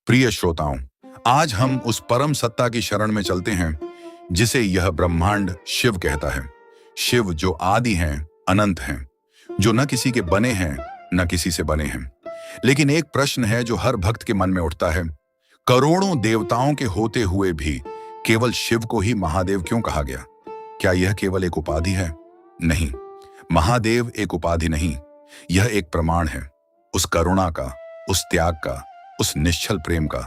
प्रिय श्रोताओं, आज हम उस परम सत्ता की शरण में चलते हैं जिसे यह ब्रह्मांड शिव कहता है। शिव जो आदि हैं, अनंत हैं, जो न किसी के बने हैं न किसी से बने हैं। लेकिन एक प्रश्न है जो हर भक्त के मन में उठता है, करोड़ों देवताओं के होते हुए भी केवल शिव को ही महादेव क्यों कहा गया? क्या यह केवल एक उपाधि है? नहीं, महादेव एक उपाधि नहीं, यह एक प्रमाण है उस करुणा का, उस त्याग का, उस निश्चल प्रेम का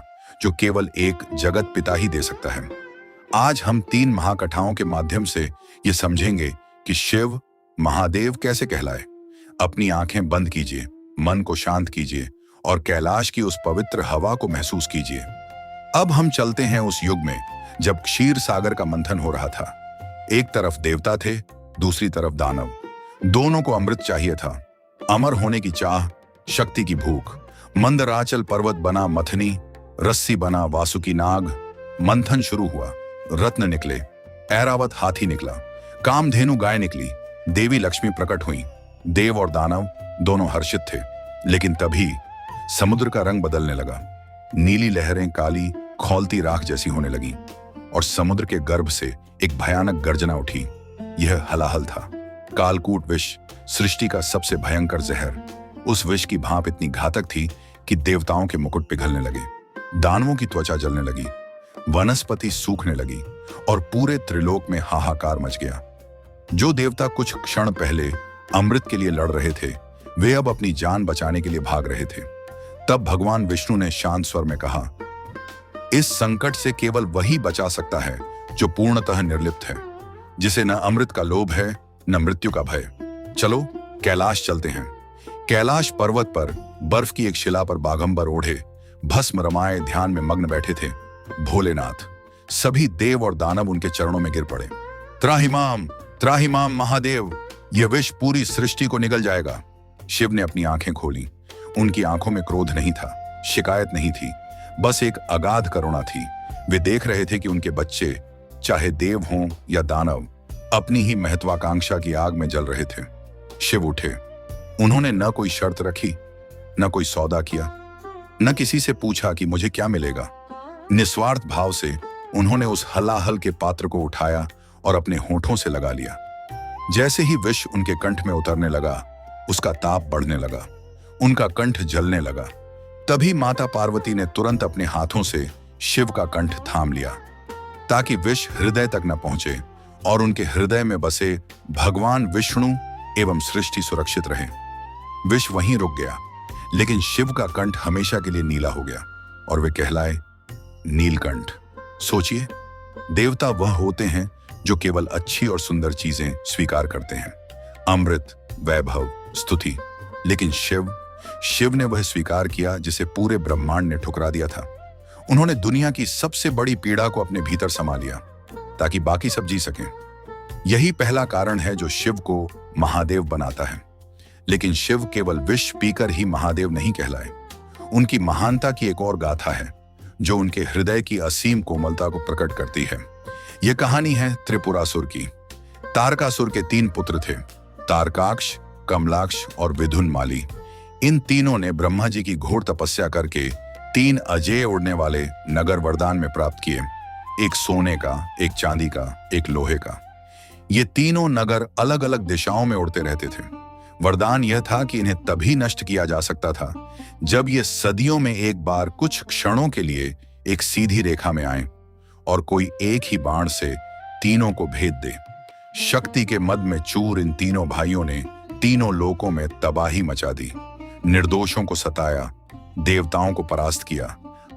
जो केवल एक जगत पिता ही दे सकता है। आज हम 3 महाकथाओं के माध्यम से ये समझेंगे कि शिव महादेव कैसे कहलाए। अपनी आंखें बंद कीजिए, मन को शांत कीजिए और कैलाश की उस पवित्र हवा को महसूस कीजिए। अब हम चलते हैं उस युग में जब क्षीर सागर का मंथन हो रहा था। एक तरफ देवता थे, दूसरी तरफ दानव। दोनों को अमृत चाहिए था, अमर होने की चाह, शक्ति की भूख। मंदराचल पर्वत बना मथनी, रस्सी बना वासुकी नाग। मंथन शुरू हुआ, रत्न निकले, ऐरावत हाथी निकला, कामधेनु गाय निकली, देवी लक्ष्मी प्रकट हुई। देव और दानव दोनों हर्षित थे। लेकिन तभी समुद्र का रंग बदलने लगा। नीली लहरें काली खौलती राख जैसी होने लगी और समुद्र के गर्भ से एक भयानक गर्जना उठी। यह हलाहल था, कालकूट विष, सृष्टि का सबसे भयंकर जहर। उस विष की भाप इतनी घातक थी कि देवताओं के मुकुट पिघलने लगे, दानवों की त्वचा जलने लगी, वनस्पति सूखने लगी और पूरे त्रिलोक में हाहाकार मच गया। जो देवता कुछ क्षण पहले अमृत के लिए लड़ रहे थे, वे अब अपनी जान बचाने के लिए भाग रहे थे। तब भगवान विष्णु ने शांत स्वर में कहा, इस संकट से केवल वही बचा सकता है जो पूर्णतः निर्लिप्त है, जिसे न अमृत का लोभ है न मृत्यु का भय। चलो कैलाश चलते हैं। कैलाश पर्वत पर बर्फ की एक शिला पर बाघंबर ओढ़े, भस्म रमाए ध्यान में मग्न बैठे थे भोलेनाथ। सभी देव और दानव उनके चरणों में गिर पड़े। त्राहिमाम त्राहिमाम महादेव, यह विष पूरी सृष्टि को निगल जाएगा। शिव ने अपनी आंखें खोली। उनकी आंखों में क्रोध नहीं था, शिकायत नहीं थी, बस एक अगाध करुणा थी। वे देख रहे थे कि उनके बच्चे, चाहे देव हों या दानव, अपनी ही महत्वाकांक्षा की आग में जल रहे थे। शिव उठे। उन्होंने न कोई शर्त रखी, न कोई सौदा किया, न किसी से पूछा कि मुझे क्या मिलेगा। निस्वार्थ भाव से उन्होंने उस हलाहल के पात्र को उठाया और अपने होठों से लगा लिया। जैसे ही विष उनके कंठ में उतरने लगा, उसका ताप बढ़ने लगा, उनका कंठ जलने लगा। तभी माता पार्वती ने तुरंत अपने हाथों से शिव का कंठ थाम लिया ताकि विष हृदय तक न पहुंचे और उनके हृदय में बसे भगवान विष्णु एवं सृष्टि सुरक्षित रहे। विष वहीं रुक गया, लेकिन शिव का कंठ हमेशा के लिए नीला हो गया और वे कहलाए नीलकंठ। सोचिए, देवता वह होते हैं जो केवल अच्छी और सुंदर चीजें स्वीकार करते हैं, अमृत, वैभव, स्तुति। लेकिन शिव ने वह स्वीकार किया जिसे पूरे ब्रह्मांड ने ठुकरा दिया था। उन्होंने दुनिया की सबसे बड़ी पीड़ा को अपने भीतर समा लिया ताकि बाकी सब जी सकें। यही पहला कारण है जो शिव को महादेव बनाता है। लेकिन शिव केवल विष पीकर ही महादेव नहीं कहलाए। उनकी महानता की एक और गाथा है जो उनके हृदय की असीम कोमलता को प्रकट करती है। यह कहानी है त्रिपुरासुर की। तारकासुर के 3 पुत्र थे, तारकाक्ष, कमलाक्ष और विधुनमाली। इन तीनों ने ब्रह्मा जी की घोर तपस्या करके 3 अजेय उड़ने वाले नगर वरदान में प्राप्त किए। एक सोने का, एक चांदी का, एक लोहे का। ये तीनों नगर अलग अलग दिशाओं में उड़ते रहते थे। वरदान यह था कि इन्हें तभी नष्ट किया जा सकता था जब ये सदियों में एक बार कुछ क्षणों के लिए एक सीधी रेखा में आए और कोई एक ही बाण से तीनों को भेद दे। शक्ति के मद में चूर इन तीनों भाइयों ने तीनों लोकों में तबाही मचा दी, निर्दोषों को सताया, देवताओं को परास्त किया।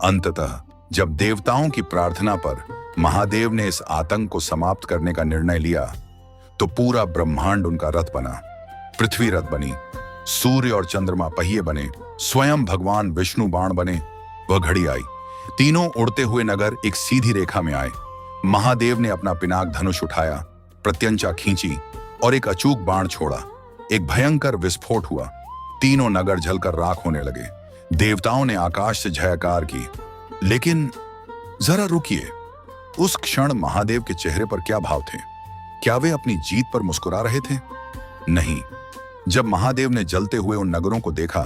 अंततः जब देवताओं की प्रार्थना पर महादेव ने इस आतंक को समाप्त करने का निर्णय लिया तो पूरा ब्रह्मांड उनका रथ बना। पृथ्वी रथ बनी, सूर्य और चंद्रमा पहिए बने, स्वयं भगवान विष्णु बाण बने। वह घड़ी आई, तीनों उड़ते हुए नगर एक सीधी रेखा में आए। महादेव ने अपना पिनाक धनुष उठाया, प्रत्यंचा खींची और एक अचूक बाण छोड़ा। एक भयंकर विस्फोट हुआ, तीनों नगर जलकर राख होने लगे। देवताओं ने आकाश से जयकार की। लेकिन जरा रुकिए, उस क्षण महादेव के चेहरे पर क्या भाव थे? क्या वे अपनी जीत पर मुस्कुरा रहे थे? नहीं। जब महादेव ने जलते हुए उन नगरों को देखा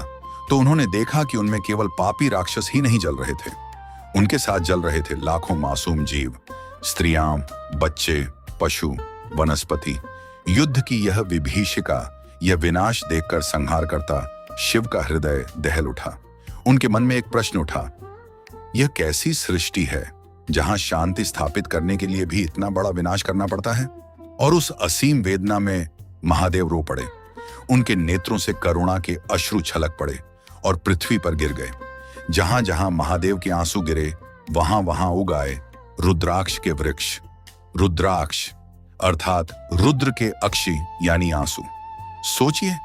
तो उन्होंने देखा कि उनमें केवल पापी राक्षस ही नहीं जल रहे थे, उनके साथ जल रहे थे लाखों मासूम जीव, स्त्रियां, बच्चे, पशु, वनस्पति। युद्ध की यह विभीषिका, यह विनाश देखकर संहारकर्ता शिव का हृदय दहल उठा। उनके मन में एक प्रश्न उठा, यह कैसी सृष्टि है जहां शांति स्थापित करने के लिए भी इतना बड़ा विनाश करना पड़ता है। और उस असीम वेदना में महादेव रो पड़े। उनके नेत्रों से करुणा के अश्रु छलक पड़े और पृथ्वी पर गिर गए। जहां जहां महादेव के आंसू गिरे, वहां वहां उग आए रुद्राक्ष के वृक्ष। रुद्राक्ष अर्थात रुद्र के अक्षी यानी आंसू। सोचिए,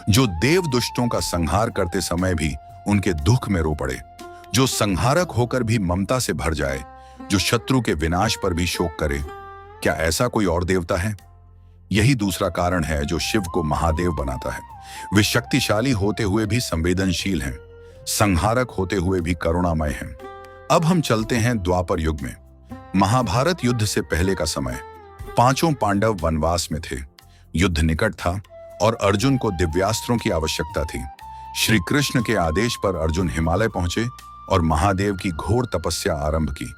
जो देव दुष्टों का संहार करते समय भी उनके दुख में रो पड़े, जो संहारक होकर भी ममता से भर जाए, जो शत्रु के विनाश पर भी शोक करे, क्या ऐसा कोई और देवता है? यही दूसरा कारण है जो शिव को महादेव बनाता है। वे शक्तिशाली होते हुए भी संवेदनशील हैं, संहारक होते हुए भी करुणामय हैं। अब हम चलते हैं द्वापर युग में। महाभारत युद्ध से पहले का समय। पांचों पांडव वनवास में थे। युद्ध निकट था और अर्जुन को दिव्यास्त्रों की आवश्यकता थी। श्री कृष्ण के आदेश पर अर्जुन हिमालय पहुंचे और महादेव की घोर तपस्या आरंभ की।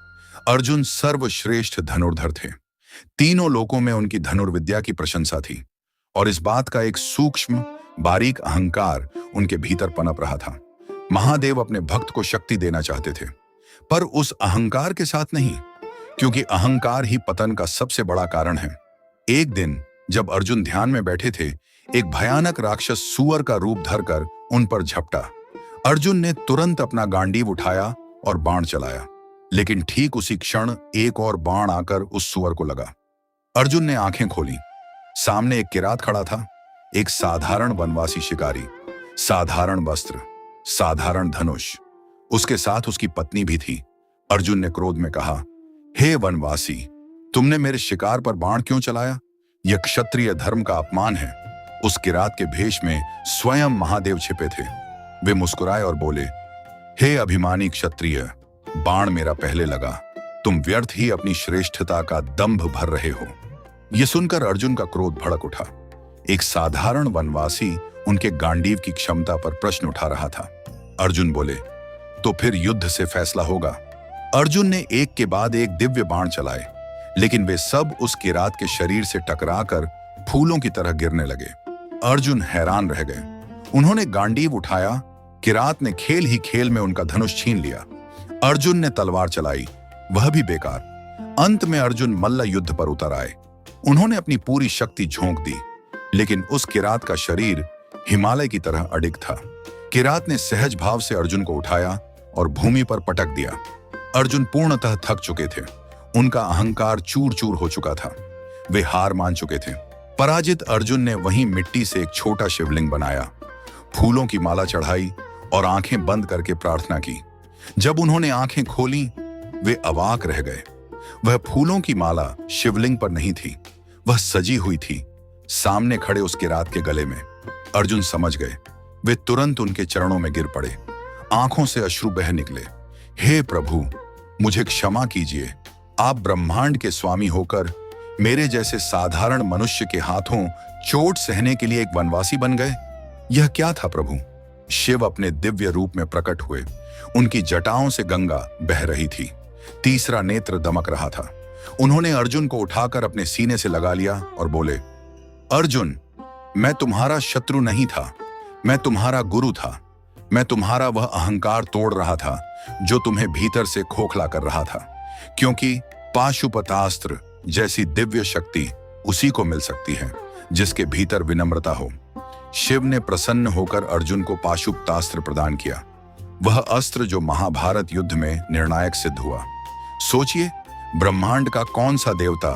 अर्जुन सर्वश्रेष्ठ धनुर्धर थे। तीनों लोकों में उनकी धनुर्विद्या की प्रशंसा थी और इस बात का एक सूक्ष्म बारीक अहंकार उनके भीतर पनप रहा था। महादेव अपने भक्त को शक्ति देना चाहते थे, पर उस अहंकार के साथ नहीं, क्योंकि अहंकार ही पतन का सबसे बड़ा कारण है। एक दिन जब अर्जुन ध्यान में बैठे थे, एक भयानक राक्षस सूअर का रूप धरकर उन पर झपटा। अर्जुन ने तुरंत अपना गांडीव उठाया और बाण चलाया, लेकिन ठीक उसी क्षण एक और बाण आकर उस सूअर को लगा। अर्जुन ने आंखें खोली। सामने एक किरात खड़ा था, एक साधारण वनवासी शिकारी, साधारण वस्त्र, साधारण धनुष। उसके साथ उसकी पत्नी भी थी। अर्जुन ने क्रोध में कहा, हे वनवासी, तुमने मेरे शिकार पर बाण क्यों चलाया? यह क्षत्रिय धर्म का अपमान है। उस किरात के भेष में स्वयं महादेव छिपे थे। वे मुस्कुराए और बोले, हे अभिमानी क्षत्रिय, बाण मेरा पहले लगा। तुम व्यर्थ ही अपनी श्रेष्ठता का दंभ भर रहे हो। यह सुनकर अर्जुन का क्रोध भड़क उठा। एक साधारण वनवासी उनके गांडीव की क्षमता पर प्रश्न उठा रहा था। अर्जुन बोले, तो फिर युद्ध से फैसला होगा। अर्जुन ने एक के बाद एक दिव्य बाण चलाए, लेकिन वे सब उस किरात के शरीर से टकराकर फूलों की तरह गिरने लगे। अर्जुन हैरान रह गए। उन्होंने गांडीव उठाया, किरात ने खेल ही खेल में उनका धनुष छीन लिया। अर्जुन ने तलवार चलाई, वह भी बेकार। अंत में अर्जुन मल्ल युद्ध पर उतर आए। उन्होंने अपनी पूरी शक्ति झोंक दी, लेकिन उस किरात का शरीर हिमालय की तरह अडिग था। किरात ने सहज भाव से अर्जुन को उठाया और भूमि पर पटक दिया। अर्जुन पूर्णतः थक चुके थे। उनका अहंकार चूर चूर हो चुका था। वे हार मान चुके थे। पराजित अर्जुन ने वहीं मिट्टी से एक छोटा शिवलिंग बनाया, फूलों की माला चढ़ाई और आंखें बंद करके प्रार्थना की। जब उन्होंने आंखें खोली, वे अवाक रह गए। वह फूलों की माला शिवलिंग पर नहीं थी, वह सजी हुई थी सामने खड़े उस किरात के गले में। अर्जुन समझ गए। वे तुरंत उनके चरणों में गिर पड़े। आंखों से अश्रु बह निकले। हे प्रभु, मुझे क्षमा कीजिए। आप ब्रह्मांड के स्वामी होकर मेरे जैसे साधारण मनुष्य के हाथों चोट सहने के लिए एक वनवासी बन गए। यह क्या था प्रभु? शिव अपने दिव्य रूप में प्रकट हुए। उनकी जटाओं से गंगा बह रही थी। तीसरा नेत्र दमक रहा था। उन्होंने अर्जुन को उठाकर अपने सीने से लगा लिया और बोले, अर्जुन, मैं तुम्हारा शत्रु नहीं था, मैं तुम्हारा गुरु था। मैं तुम्हारा वह अहंकार तोड़ रहा था जो तुम्हें भीतर से खोखला कर रहा था, क्योंकि पाशुपतास्त्र जैसी दिव्य शक्ति उसी को मिल सकती है जिसके भीतर विनम्रता हो। शिव ने प्रसन्न होकर अर्जुन को पाशुपतास्त्र प्रदान किया, वह अस्त्र जो महाभारत युद्ध में निर्णायक सिद्ध हुआ। सोचिए, ब्रह्मांड का कौन सा देवता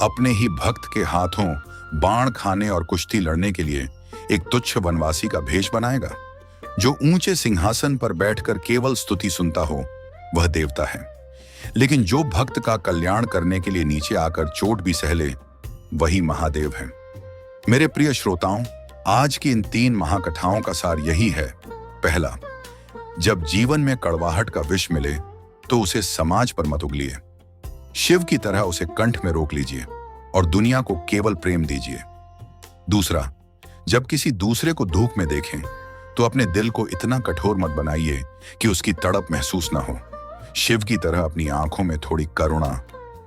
अपने ही भक्त के हाथों बाण खाने और कुश्ती लड़ने के लिए एक तुच्छ वनवासी का भेष बनाएगा? जो ऊंचे सिंहासन पर बैठकर केवल स्तुति सुनता हो, वह देवता है। लेकिन जो भक्त का कल्याण करने के लिए नीचे आकर चोट भी सह ले, वही महादेव है। मेरे प्रिय श्रोताओं, आज की इन 3 महाकथाओं का सार यही है। पहला, जब जीवन में कड़वाहट का विष मिले तो उसे समाज पर मत उगलिए। शिव की तरह उसे कंठ में रोक लीजिए और दुनिया को केवल प्रेम दीजिए। दूसरा, जब किसी दूसरे को दुख में देखें तो अपने दिल को इतना कठोर मत बनाइए कि उसकी तड़प महसूस ना हो। शिव की तरह अपनी आंखों में थोड़ी करुणा,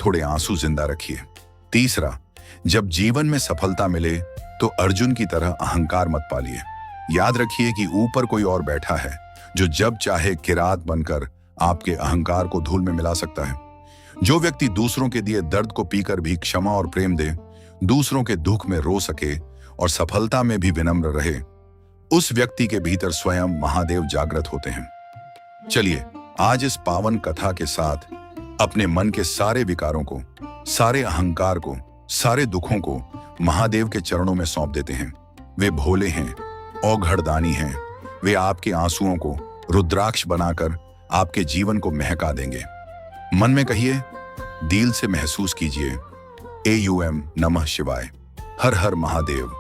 थोड़े आंसू जिंदा रखिए। तीसरा, जब जीवन में सफलता मिले तो अर्जुन की तरह अहंकार मत पालिए। याद रखिए कि ऊपर कोई और बैठा है जो जब चाहे किरात बनकर आपके अहंकार को धूल में मिला सकता है। जो व्यक्ति दूसरों के दिए दर्द को पीकर भी क्षमा और प्रेम दे, दूसरों के दुख में रो सके और सफलता में भी विनम्र रहे, उस व्यक्ति के भीतर स्वयं महादेव जागृत होते हैं। चलिए आज इस पावन कथा के साथ अपने मन के सारे विकारों को, सारे अहंकार को, सारे दुखों को महादेव के चरणों में सौंप देते हैं। वे भोले हैं, औघड़दानी हैं। वे आपके आंसुओं को रुद्राक्ष बनाकर आपके जीवन को महका देंगे। मन में कहिए, दिल से महसूस कीजिए, AUM नमः शिवाय, हर हर महादेव।